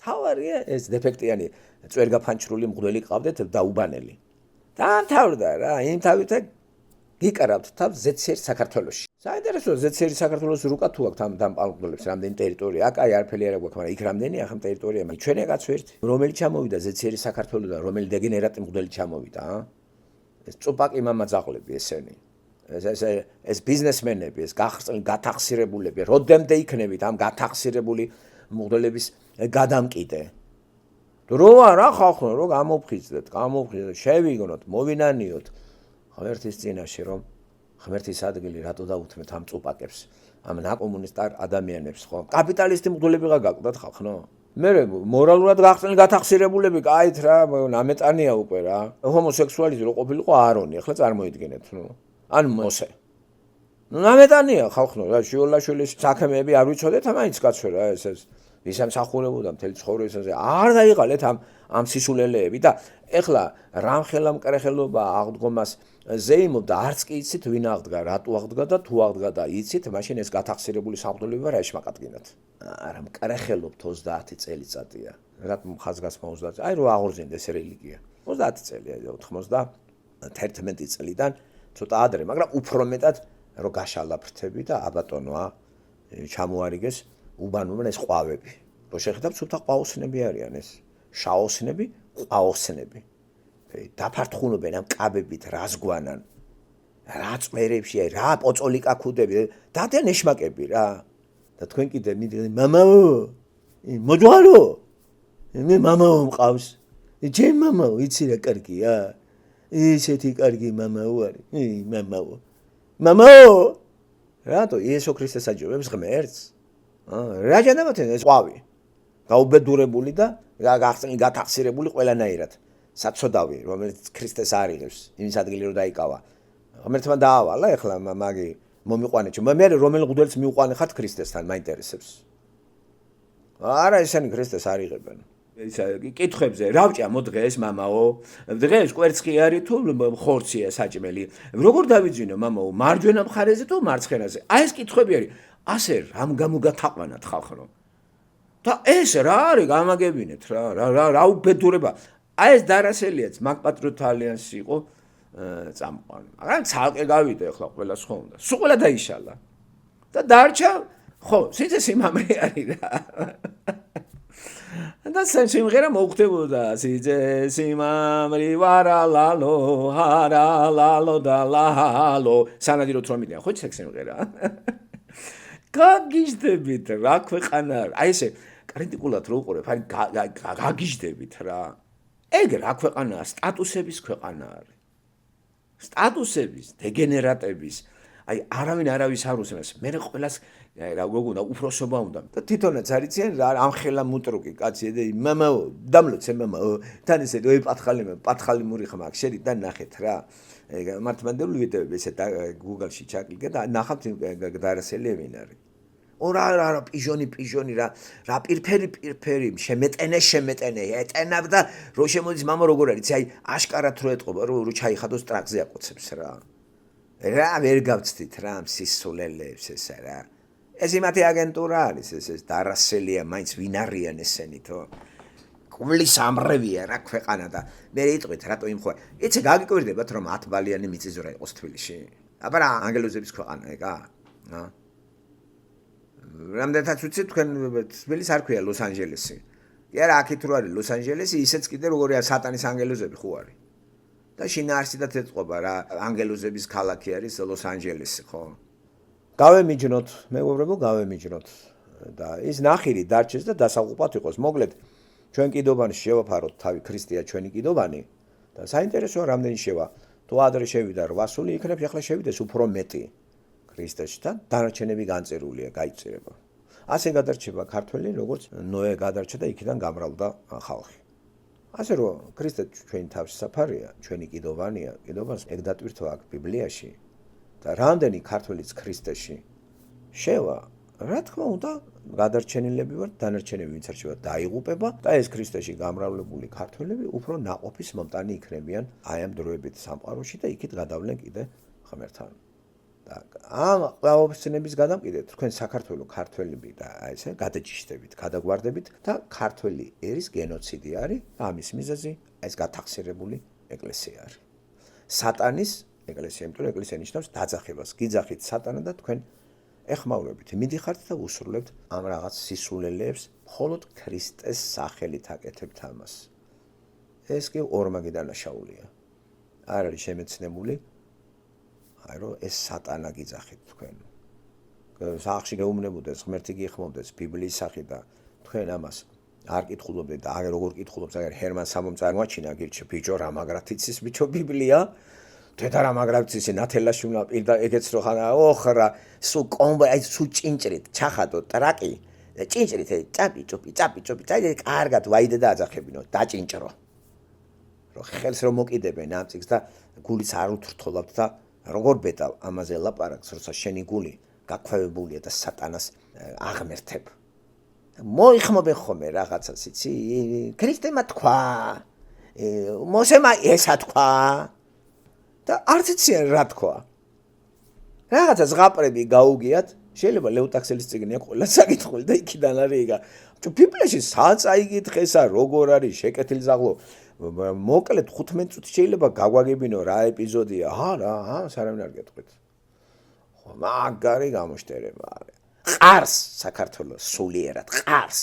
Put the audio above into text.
თავარია ეს დეფექტიანი წვერგაფანჩრული მღვდელი ყავდეთ და უბანელი. დაამთავრდა რა, იმ თავით გიკარავთ თავს ზეციერ საქართველოში. საინტერესოა ზეციერი საქართველოს რუკა თუ აქვს ამ პალმყდოლებს რამდენი ტერიტორია. აქ აი არაფერი არ გვაქვს, მაგრამ იქ რამდენი ახლა ტერიტორია. ჩვენი კაცო ერთი, რომელი ჩამოვიდა ზეციერი საქართველოსთან, რომელი დეგენერატი მღვდელი ჩამოვიდა, ეს წუპაკი მამაძაღლები ესენი. ეს ბიზნესმენები, ეს გათახსირებულები, როდემდე იქნებით ამ გათახსირებული მღვდლების გადამკიდე. რო არა ხალხო, რო გამოფხიზდეთ, შევიგნოთ, მოვინანიოთ ღმერთის წინაშე, რომ ღმერთის ადგილი რატო დაუთმეთ ამ წუპაკებს, ამ ნაკომუნისტარ ადამიანებს, ხო? კაპიტალისტი მღვდლები გაგვდათ ხალხო. მე მორალურად გათახსირებულები, კაით რა, ნამეტანია უკვე რა. ჰომოსექსუალიზი რო ყოფილიყო არონი, ახლა წარმოიდგინეთ, ან მოსე. ნამეტანია ხალხო, რა შიოლაშვილის საქმეები არ ვიცოდეთ, მაინც კაცო რა ეს ისამსახურებოდა მთელი ცხოვრებისაზე. არ დაიყალეთ ამ სისულელეები და ეხლა რამხელა მკრეხელობა აღდგომას ზეიმობდა, არც კი იცით ვინ აღდგა, რატო აღდგა და თუ აღდგა და იცით, მაშინ ეს გათახსირებული სამღვდელოება რა შემაკადგინათ. არა მკრეხელობთ 30 წელიწადია. რატომ ხაზგასმა 30? აი რო აღორძინდეს რელიგია. 30 წელი, 91 წლიდან ცოტა ადრე, მაგრამ უფრო მეტად რო გაშალაფრთები და აბატონოა ჩამოარიგეს უბანურმა ეს ყვავები. რო შეხედავთ, სულთა ყვაოსნები არიან ეს. შაოსნები, ყვაოსნები. დაფართხუნობენ ამ კაბებით, რაზგვანან. რა წვერებში, რა პოწოლიკა ქუდები, დადიან ეშმაკები რა. და თქვენ კიდე მამაო, მოძვალო. მე მამაო მყავს. ჯერ მამაო, იცი რა კარგია. ისეთი კარგი მამაო არის. მამაო. მამაო. რატო იესო ქრისტეს აჯობებს ღმერთს? რა ჯანაბათ ეს ყვავი. გაუბედურებული და გათახსირებული ყველანაირად. საწოდავი, რომელიც ქრისტეს არიღებს, იმის ადგილი რო დაიკავა. ღმერთმა დაავალა ეხლა მაგი მომიყვანე ჩემ. მე რომელ მღვდელს მიუყვანე ხართ ქრისტესთან, მაინტერესებს. არა ესენი ქრისტეს არიღებენ. ისა კითხებზე რავჭა მოდღეს მამაო. დღეს კვერცხი კი არის თუ ხორცია საჭმელი. როგორ დავიძინო მამაო, მარჯვენა მხარეზე თუ მარცხენაზე? აი ეს კითხები არის. ასე რამ გამოგათაყვანათ ხალხო. და ეს რა არის გამაგებინეთ რა უბედურება. აი ეს დარასელიაც მაგპატრიოტთა ალიანსი იყო წამყვანი. მაგრამ ცალკე გავიდა ახლა ყველას ხო უნდა. სულ ყველა დაიშალა. და დარჩა ხო, სიცე სიმამრე არის რა. და სიმღერა მოუხდებოდა სიცე სიმამრი ვარალალო ჰარალალო და ლალო. სანადიროთ რომ მიდიან ხო ეს სიმღერა. გაგიჟდებით რა ქვეყანა. აი ესე კრიტიკულად რო უყურებ, აი გაგიჟდებით რა. ეგ რა ქვეყანაა, სტატუსების ქვეყანა არის. სტატუსების, დეგენერატების, აი არავინ არავის არ უსმენს. მე ყველას რა გოგუნა უფროსობა უნდა. და თვითონაც არიციან რა ამ ხელა მუტრუკი კაცი და მამაო, დამლოცე მამაო, თან ესე პათხალი მურიხმა შერი და ნახეთ რა. მართლმადიდებლური ვიდეოები ესე Google-ში ჩაკლიკე და ნახავთ დარასელი ვინ არის. რა პიჟონი რა პირფერი შემეტენე ეტენავ და რო შემოდის მამა როგორ არის აი აშკარად რო ეტყობა რო ჩაიხადოს ტრაქზე აკოცებს რა ვერ გავცდით რა სისულელებს ესა რა ეს იმათი აგენტურა არის ეს დარასელია მაინც ვინ არიან ესენი თო კვლის ამრევია რა ქვეყანა და მე იტყვით რატო იმხო იცი გაგიკვირდებათ რომ 10 ბალიანი მიწისძვრა იყოს თბილისში აბა რა ანგელოზების ქვეყანა ეგა რამდენად ვიცი თქვენ თბილისს არ ქვია ლოს-ანჯელესი. კი არა, აქეთ რო არის ლოს-ანჯელესი, ისეც კიდე როგორია სატანის ანგელოზები ხო არის. და შინაარსიდან ეთყობა რა, ანგელოზების ქალაქი არის ლოს-ანჯელესი, ხო? გავემიჯნოთ, მეგობრებო, გავემიჯნოთ. და ის ნახირი დარჩეს და დასაყუპად იყოს. მოკლედ, ჩვენ კიდობანში შევაფაროთ თავი ქრისტია ჩვენი კიდობანი და საინტერესოა რამდენი შევა. თუ ადრე შევიდა 800, იქნებ ახლა შევიდეს უფრო მეტი. ქრისტესთან დანარჩენები განწერულია, გაიწირება. ასე გადარჩება ქართველი, როგორც ნოე გადარჩა და იქიდან გამრავლდა ხალხი. ასე რომ ქრისტე ჩვენი თავშესაფარია, ჩვენი კიდობანია, კიდობას ეგ დატვირთვა აქ ბიბლიაში და რამდენი ქართველიც ქრისტეში შევა, რა თქმა უნდა, გადარჩენილები ვართ, დანარჩენები ვინც არჩევა დაიღუპება და ეს ქრისტეში გამრავლებული ქართველები უფრო ნაყოფის მომტანი იქნებიან აი ამ დროებით სამყაროში და იქით გადავლენ კიდე ღმერთთან. და ამ ყველაფერების გადამყიდეთ თქვენ საქართველოს ქართველები და აი ესე გადაჭიშდებით, გადაგვარდებით და ქართველი ერის გენოციდი არის ამის მიზეზი ეს გათახსირებული ეკლესია არის. სატანის ეკლესია, იმიტომ რომ ეკლესია ნიშნავს დაძახებას. გიძახით სატანა და თქვენ ეხმაურებით, მიდიხართ და უსრულებთ ამ რაღაც სისულელეებს, მხოლოდ ქრისტეს სახელით აკეთებთ ამას. ეს კი ორმაგი დანაშაულია. არ არის შემეცნებული, აი რომ ეს სატანა გიძახით თქვენ. სახში გეუბნებოდეს, ღმერთი გიხმობდეს ბიბლიის სახით და თქვენ ამას არ კითხულობდეთ და აგერ როგორ კითხულობთ, აგერ ჰერმან სამომ წარმოაჩინა გირჩი ბიჭო რა მაგრად იცის ბიჭო ბიბლია? თეთა რა მაგრად იცის ნათელაშვილმა პირდა ეგეც რო ხანა ოხრა სუ კომბა აი სუ ჭინჭრით ჩახადო ტრაკი ჭინჭრით ჭაპი ჭოპი აი კარგად ვაიდე და აძახებინო დაჭინჭრო რომ ხელს რომ მოკიდებენ ამ წიგს და გულიც არ უთრთოლავთ და როგორ ბედავ ამაზე ლაპარაკს როცა შენი გული გაქვევებულია და სატანას აღმერთებ მოიხმობენ ხოლმე რაღაცას იცი ქრისტემა თქვა მოსემა ესა თქვა და არც იციან რა თქვა. რაღაცა ზღაპრები გაუგიათ, შეიძლება ლეუტაქსელის წიგნია ყველა საკითხული და იქიდან არის იგა. ბიბლიაში სადაც აიგითხესა როგორ არის შეკეთილზაღლო. მოკლედ 15 წუთი შეიძლება გაგვაგებინო რა ეპიზოდია. არა, ამას არავინ არ გეტყვით. ხო, მაგარი გამოშტერება არის. ყარს საქართველოს სულიერად ყარს.